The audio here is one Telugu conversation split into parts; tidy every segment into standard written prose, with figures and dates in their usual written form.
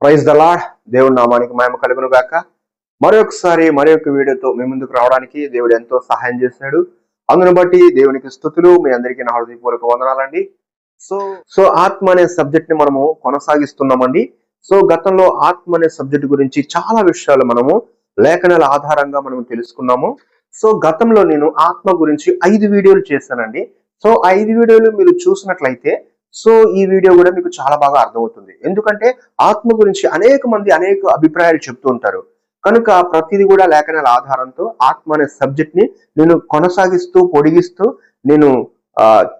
Praise the lord. దేవుని నామానికి మహిమ కలుగును గాక. మరొకసారి మరొక వీడియోతో మీ ముందుకు రావడానికి దేవుడు ఎంతో సహాయం చేశాడు. అందును బట్టి దేవునికి స్తుతులు. మీ అందరికీ నా హృదయపూర్వక వందనాలండి. సో ఆత్మ అనే సబ్జెక్ట్ ని మనము కొనసాగిస్తున్నామండి. గతంలో ఆత్మ అనే సబ్జెక్ట్ గురించి చాలా విషయాలు మనము లేఖనాల ఆధారంగా మనం తెలుసుకున్నాము. గతంలో నేను ఆత్మ గురించి 5 వీడియోలు చేశానండి. 5 వీడియోలు మీరు చూసినట్లయితే ఈ వీడియో కూడా మీకు చాలా బాగా అర్థమవుతుంది. ఎందుకంటే ఆత్మ గురించి అనేక మంది అనేక అభిప్రాయాలు చెప్తూ ఉంటారు. కనుక ప్రతిదీ కూడా లేఖనాల ఆధారంతో ఆత్మ అనే సబ్జెక్ట్ ని నేను కొనసాగిస్తూ పొడిగిస్తూ నేను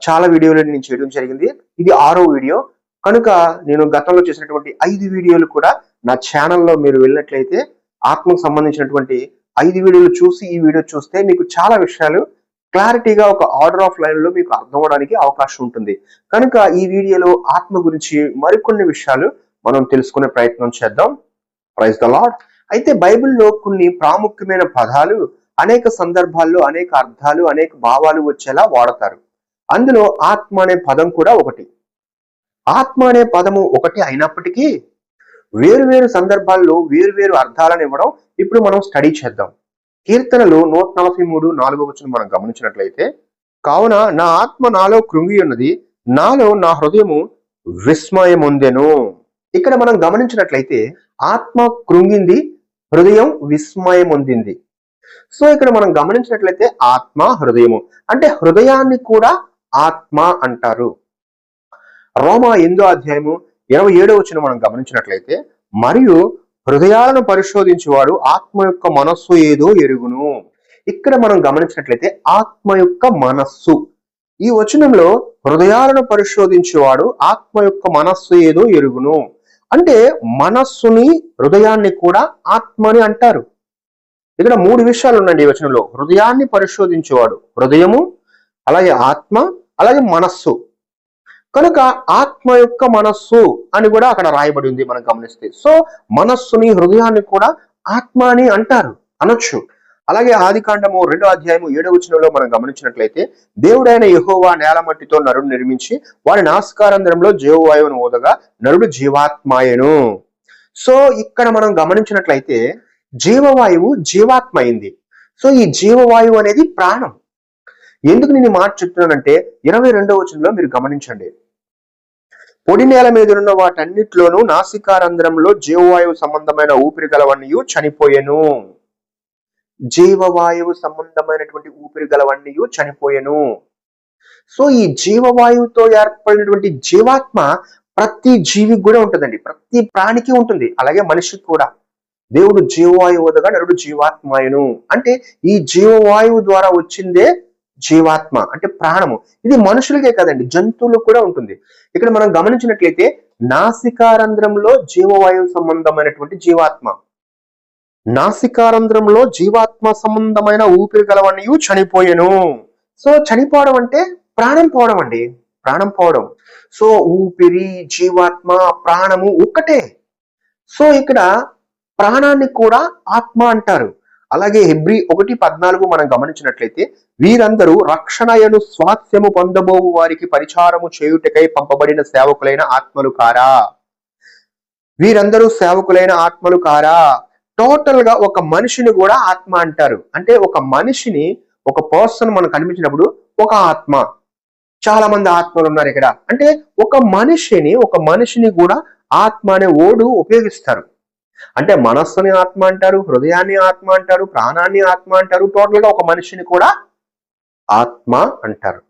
చాలా వీడియోలు నేను చేయడం జరిగింది. ఇది 6వ వీడియో. కనుక నేను గతంలో చేసినటువంటి 5 వీడియోలు కూడా నా ఛానల్లో మీరు వెళ్ళినట్లయితే ఆత్మకు సంబంధించినటువంటి 5 వీడియోలు చూసి ఈ వీడియో చూస్తే మీకు చాలా విషయాలు క్లారిటీగా ఒక ఆర్డర్ ఆఫ్ లైన్ లో మీకు అర్థం అవడానికి అవకాశం ఉంటుంది. కనుక ఈ వీడియోలో ఆత్మ గురించి మరికొన్ని విషయాలు మనం తెలుసుకునే ప్రయత్నం చేద్దాం. Praise the lord. అయితే బైబిల్లో కొన్ని ప్రాముఖ్యమైన పదాలు అనేక సందర్భాల్లో అనేక అర్థాలు అనేక భావాలు వచ్చేలా వాడతారు. అందులో ఆత్మ అనే పదం కూడా ఒకటి. ఆత్మ అనే పదము ఒకటి అయినప్పటికీ వేరు సందర్భాల్లో వేరు అర్థాలను ఇవ్వడం ఇప్పుడు మనం స్టడీ చేద్దాం. కీర్తనలు 143:4 మనం గమనించినట్లయితే, కావున నా ఆత్మ నాలో కృంగి ఉన్నది, నాలో నా హృదయము విస్మయముందెను. ఇక్కడ మనం గమనించినట్లయితే ఆత్మ కృంగింది, హృదయం విస్మయముందింది. ఇక్కడ మనం గమనించినట్లయితే ఆత్మ హృదయము అంటే హృదయాన్ని కూడా ఆత్మ అంటారు. రోమా 8:27 మనం గమనించినట్లయితే, మరియు హృదయాలను పరిశోధించేవాడు ఆత్మ యొక్క మనస్సు ఏదో ఎరుగును. ఇక్కడ మనం గమనించినట్లయితే ఆత్మ యొక్క మనస్సు, ఈ వచనంలో హృదయాలను పరిశోధించేవాడు ఆత్మ యొక్క మనస్సు ఏదో ఎరుగును అంటే మనస్సుని హృదయాన్ని కూడా ఆత్మని అంటారు. ఇక్కడ 3 విషయాలు ఉన్నాయండి ఈ వచనంలో. హృదయాన్ని పరిశోధించేవాడు, హృదయము, అలాగే ఆత్మ, అలాగే మనస్సు. కనుక ఆత్మ యొక్క మనస్సు అని కూడా అక్కడ రాయబడి ఉంది మనం గమనిస్తే. మనస్సుని హృదయాన్ని కూడా ఆత్మ అని అంటారు, అనొచ్చు. అలాగే ఆదికాండము 2:7 మనం గమనించినట్లయితే, దేవుడైన యెహోవా నేలమట్టితో నరుడు నిర్మించి వారి నాసికారంధ్రంలో జీవవాయువును ఊదగా నరుడు జీవాత్మాయను. ఇక్కడ మనం గమనించినట్లయితే జీవవాయువు జీవాత్మ అయింది. ఈ జీవవాయువు అనేది ప్రాణం. ఎందుకు నేను మాట చెప్తున్నానంటే 22వ మీరు గమనించండి. పొడి నేల మీద ఉన్న వాటన్నిటిలోనూ నాసికారంధ్రంలో జీవవాయువు సంబంధమైన ఊపిరి గలవన్నీ చనిపోయెను. జీవవాయువు సంబంధమైనటువంటి ఊపిరి గలవన్నీ చనిపోయెను. ఈ జీవవాయువుతో ఏర్పడినటువంటి జీవాత్మ ప్రతి జీవికి కూడా ఉంటుందండి, ప్రతి ప్రాణికి ఉంటుంది, అలాగే మనిషికి కూడా. దేవుడు జీవవాయువు వదగా నరుడు జీవాత్మాయను అంటే ఈ జీవవాయువు ద్వారా వచ్చిందే జీవాత్మ అంటే ప్రాణము. ఇది మనుషులకే కదండి, జంతువులకు కూడా ఉంటుంది. ఇక్కడ మనం గమనించినట్లయితే నాసికారంధ్రంలో జీవవాయువు సంబంధమైనటువంటి జీవాత్మ, నాసికారంధ్రంలో జీవాత్మ సంబంధమైన ఊపిరి గలవన్నీ చనిపోయెను. చనిపోవడం అంటే ప్రాణం పోవడం అండి, ప్రాణం పోవడం. ఊపిరి, జీవాత్మ, ప్రాణము ఒక్కటే. ఇక్కడ ప్రాణాన్ని కూడా ఆత్మ అంటారు. అలాగే హెబ్రీ 1:14 మనం గమనించినట్లయితే, వీరందరూ రక్షణయను స్వాస్థ్యము పొందబోవు వారికి పరిచారము చేయుటకై పంపబడిన సేవకులైన ఆత్మలు కారా. వీరందరూ సేవకులైన ఆత్మలు కారా. టోటల్ గా ఒక మనిషిని కూడా ఆత్మ అంటారు. అంటే ఒక మనిషిని, ఒక పర్సన్ మనకు కనిపించినప్పుడు ఒక ఆత్మ. చాలా మంది ఆత్మలు ఉన్నారు ఇక్కడ అంటే ఒక మనిషిని కూడా ఆత్మ అనే ఓడు ఉపయోగిస్తారు. అంటే మనస్సుని ఆత్మ అంటారు, హృదయాన్ని ఆత్మ అంటారు, ప్రాణాన్ని ఆత్మ అంటారు, టోటల్ గా ఒక మనిషిని కూడా ఆత్మ అంటారు.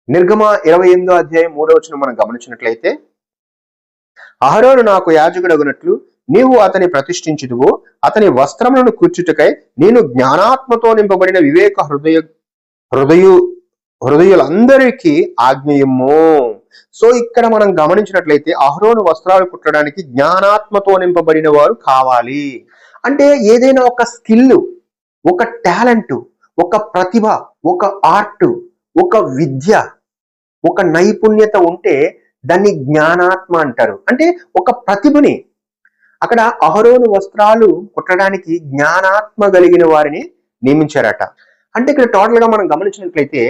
నిర్గమ 28:3 మనం గమనించినట్లయితే, అహరోను నాకు యాజకుడగునట్లు నీవు అతని ప్రతిష్ఠించుదువు, అతని వస్త్రములను కూర్చుటకై నేను జ్ఞానాత్మతో నింపబడిన వివేక హృదయులందరికీ ఆజ్ఞయము. ఇక్కడ మనం గమనించినట్లయితే అహరోను వస్త్రాలు కుట్టడానికి జ్ఞానాత్మతో నింపబడిన వారు కావాలి. అంటే ఏదైనా ఒక స్కిల్, ఒక టాలెంట్, ఒక ప్రతిభ, ఒక ఆర్ట్, ఒక విద్య, ఒక నైపుణ్యత ఉంటే దాన్ని జ్ఞానాత్మ అంటారు. అంటే ఒక ప్రతిభని. అక్కడ అహరోను వస్త్రాలు కుట్టడానికి జ్ఞానాత్మ కలిగిన వారిని నియమించారట. అంటే ఇక్కడ టోటల్ గా మనం గమనించినట్లయితే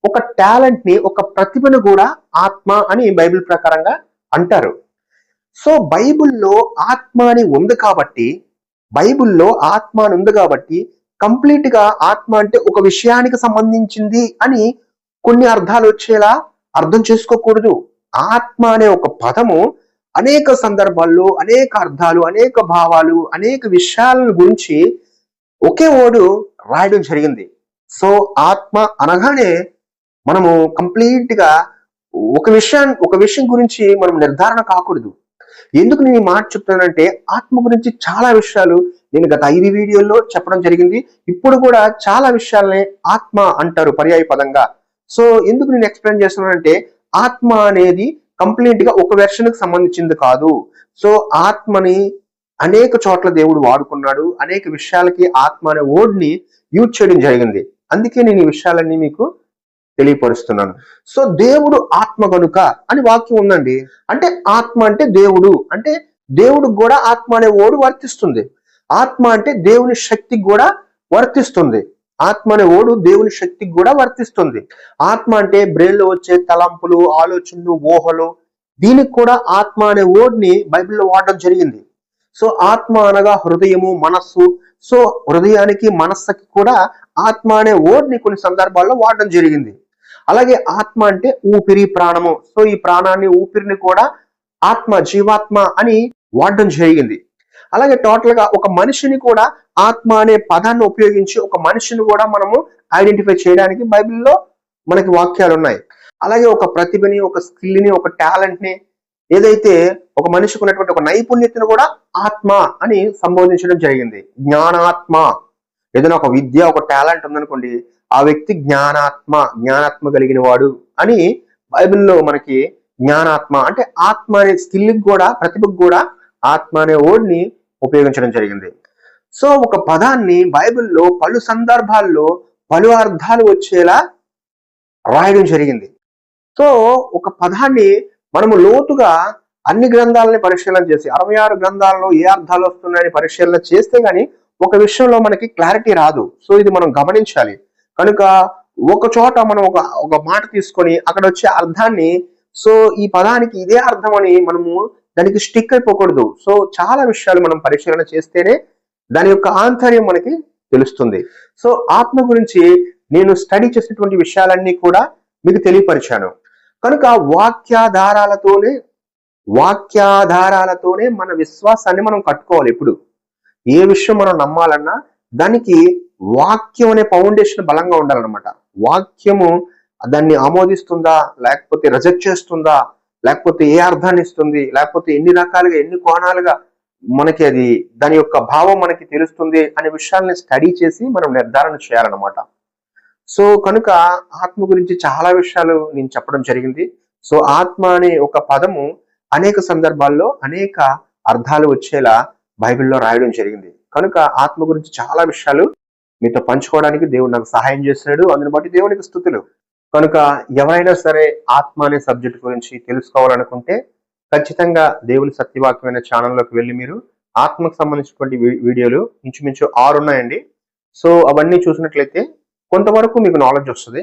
ఒక టాలెంట్ ని, ఒక ప్రతిభను కూడా ఆత్మ అని బైబిల్ ప్రకారంగా అంటారు. సో బైబిల్లో ఆత్మ అని ఉంది కాబట్టి కంప్లీట్ గా ఆత్మ అంటే ఒక విషయానికి సంబంధించింది అని కొన్ని అర్థాలు వచ్చేలా అర్థం చేసుకోకూడదు. ఆత్మ అనే ఒక పదము అనేక సందర్భాల్లో అనేక అర్థాలు, అనేక భావాలు, అనేక విషయాల గురించి ఒకే ఓడు రాయడం జరిగింది. సో ఆత్మ అనగానే మనము కంప్లీట్ గా ఒక విషయం గురించి మనం నిర్ధారణ కాకూడదు. ఎందుకు నేను ఈ మాట చెప్తానంటే, ఆత్మ గురించి చాలా విషయాలు నేను గత 5 వీడియోల్లో చెప్పడం జరిగింది. ఇప్పుడు కూడా చాలా విషయాలని ఆత్మ అంటారు పర్యాయ పదంగా. సో ఎందుకు నేను ఎక్స్ప్లెయిన్ చేస్తున్నానంటే, ఆత్మ అనేది కంప్లీట్ గా ఒక వెర్షన్ కి సంబంధించింది కాదు. సో ఆత్మని అనేక చోట్ల దేవుడు వాడుకున్నాడు. అనేక విషయాలకి ఆత్మ అనే వర్డ్ ని యూజ్ చేయడం జరిగింది. అందుకే నేను ఈ విషయాలన్నీ మీకు తెలియపరుస్తున్నాను. సో దేవుడు ఆత్మ గనుక అని వాక్యం ఉందండి. అంటే ఆత్మ అంటే దేవుడు, అంటే దేవుడికి కూడా ఆత్మ అనే ఓడు వర్తిస్తుంది. ఆత్మ అంటే దేవుని శక్తికి కూడా వర్తిస్తుంది. ఆత్మ అనే ఓడు దేవుని శక్తికి కూడా వర్తిస్తుంది. ఆత్మ అంటే బ్రెయిన్ లో వచ్చే తలంపులు, ఆలోచనలు, ఊహలు, దీనికి కూడా ఆత్మ అనే ఓడ్ని బైబిల్లో వాడడం జరిగింది. సో ఆత్మ అనగా హృదయము, మనస్సు. సో హృదయానికి, మనస్సుకి కూడా ఆత్మ అనే ఓడ్ని కొన్ని సందర్భాల్లో వాడడం జరిగింది. అలాగే ఆత్మ అంటే ఊపిరి, ప్రాణము. సో ఈ ప్రాణాన్ని, ఊపిరిని కూడా ఆత్మ, జీవాత్మ అని వాడడం జరిగింది. అలాగే టోటల్ గా ఒక మనిషిని కూడా ఆత్మ అనే పదాన్ని ఉపయోగించి ఒక మనిషిని కూడా మనము ఐడెంటిఫై చేయడానికి బైబిల్లో మనకి వాక్యాలు ఉన్నాయి. అలాగే ఒక ప్రతిభని, ఒక స్కిల్ ని, ఒక టాలెంట్ ని, ఏదైతే ఒక మనిషికి ఉన్నటువంటి ఒక నైపుణ్యతను కూడా ఆత్మ అని సంబోధించడం జరిగింది. జ్ఞానాత్మ, ఏదైనా ఒక విద్య, ఒక టాలెంట్ ఉందనుకోండి, ఆ వ్యక్తి జ్ఞానాత్మ కలిగిన వాడు అని బైబిల్లో మనకి జ్ఞానాత్మ అంటే ఆత్మ అనే స్కిల్ కూడా, ప్రతిభకు కూడా ఆత్మ అనే వర్డ్ని ఉపయోగించడం జరిగింది. సో ఒక పదాన్ని బైబిల్లో పలు సందర్భాల్లో పలు అర్థాలు వచ్చేలా రాయడం జరిగింది. సో ఒక పదాన్ని మనము లోతుగా అన్ని గ్రంథాలని పరిశీలన చేసి 66 గ్రంథాలలో ఏ అర్థాలు వస్తున్నాయని పరిశీలన చేస్తే గానీ ఒక విషయంలో మనకి క్లారిటీ రాదు. సో ఇది మనం గమనించాలి. కనుక ఒక చోట మనం ఒక మాట తీసుకొని అక్కడ వచ్చే అర్థాన్ని, సో ఈ పదానికి ఇదే అర్థం అని మనము దానికి స్టిక్ అయిపోకూడదు. సో చాలా విషయాలు మనం పరిశీలన చేస్తేనే దాని యొక్క ఆంతర్యం మనకి తెలుస్తుంది. సో ఆత్మ గురించి నేను స్టడీ చేసినటువంటి విషయాలన్నీ కూడా మీకు తెలియపరిచాను. కనుక వాక్యాధారాలతోనే మన విశ్వాసాన్ని మనం కట్టుకోవాలి. ఎప్పుడు ఏ విషయం మనం నమ్మాలన్నా దానికి వాక్యం అనే ఫౌండేషన్ బలంగా ఉండాలన్నమాట. వాక్యము దాన్ని ఆమోదిస్తుందా, లేకపోతే రిజెక్ట్ చేస్తుందా, లేకపోతే ఏ అర్థాన్ని ఇస్తుంది, లేకపోతే ఎన్ని రకాలుగా, ఎన్ని కోణాలుగా మనకి అది దాని యొక్క భావం మనకి తెలుస్తుంది అనే విషయాల్ని స్టడీ చేసి మనం నిర్ధారణ చేయాలన్నమాట. సో కనుక ఆత్మ గురించి చాలా విషయాలు నేను చెప్పడం జరిగింది. సో ఆత్మ అనే ఒక పదము అనేక సందర్భాల్లో అనేక అర్థాలు వచ్చేలా బైబిల్లో రాయడం జరిగింది. కనుక ఆత్మ గురించి చాలా విషయాలు మీతో పంచుకోవడానికి దేవుడు నాకు సహాయం చేస్తున్నాడు. అందుని బట్టి దేవునికి స్తుతులు. కనుక ఎవరైనా సరే ఆత్మ అనే సబ్జెక్ట్ గురించి తెలుసుకోవాలనుకుంటే ఖచ్చితంగా దేవుని సత్యవాక్యమైన ఛానల్లోకి వెళ్ళి మీరు ఆత్మకు సంబంధించినటువంటి వీడియోలు ఇంచుమించు 6 ఉన్నాయండి. సో అవన్నీ చూసినట్లయితే కొంతవరకు మీకు నాలెడ్జ్ వస్తుంది.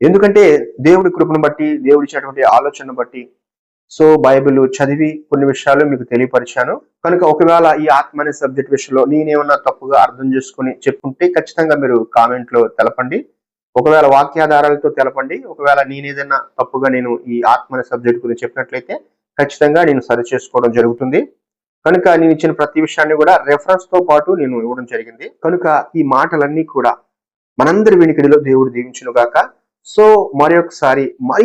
ఎందుకంటే దేవుడి కృపను బట్టి, దేవుడి ఇచ్చినటువంటి ఆలోచనను బట్టి సో బైబిల్ చదివి కొన్ని విషయాలు మీకు తెలియపరిచాను. కనుక ఒకవేళ ఈ ఆత్మ అనే సబ్జెక్ట్ విషయంలో నేనేమన్నా తప్పుగా అర్థం చేసుకుని చెప్పుకుంటే ఖచ్చితంగా మీరు కామెంట్ లో తెలపండి. ఒకవేళ వాక్యాధారాలతో తెలపండి. ఒకవేళ నేనేదన్నా తప్పుగా నేను ఈ ఆత్మ అనే సబ్జెక్ట్ గురించి చెప్పినట్లయితే ఖచ్చితంగా నేను సరి చేసుకోవడం జరుగుతుంది. కనుక నేను ఇచ్చిన ప్రతి విషయాన్ని కూడా రెఫరెన్స్ తో పాటు నేను ఇవ్వడం జరిగింది. కనుక ఈ మాటలన్నీ కూడా మనందరి వినికిడిలో దేవుడు దీవించును గాక. సో మరి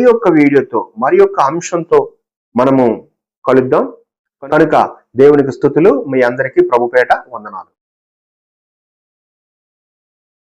యొక్క వీడియోతో, మరి యొక్క అంశంతో మనము కలుద్దాం. కనుక దేవునికి స్తుతులు. మీ అందరికీ ప్రభుపేట వందనాలు.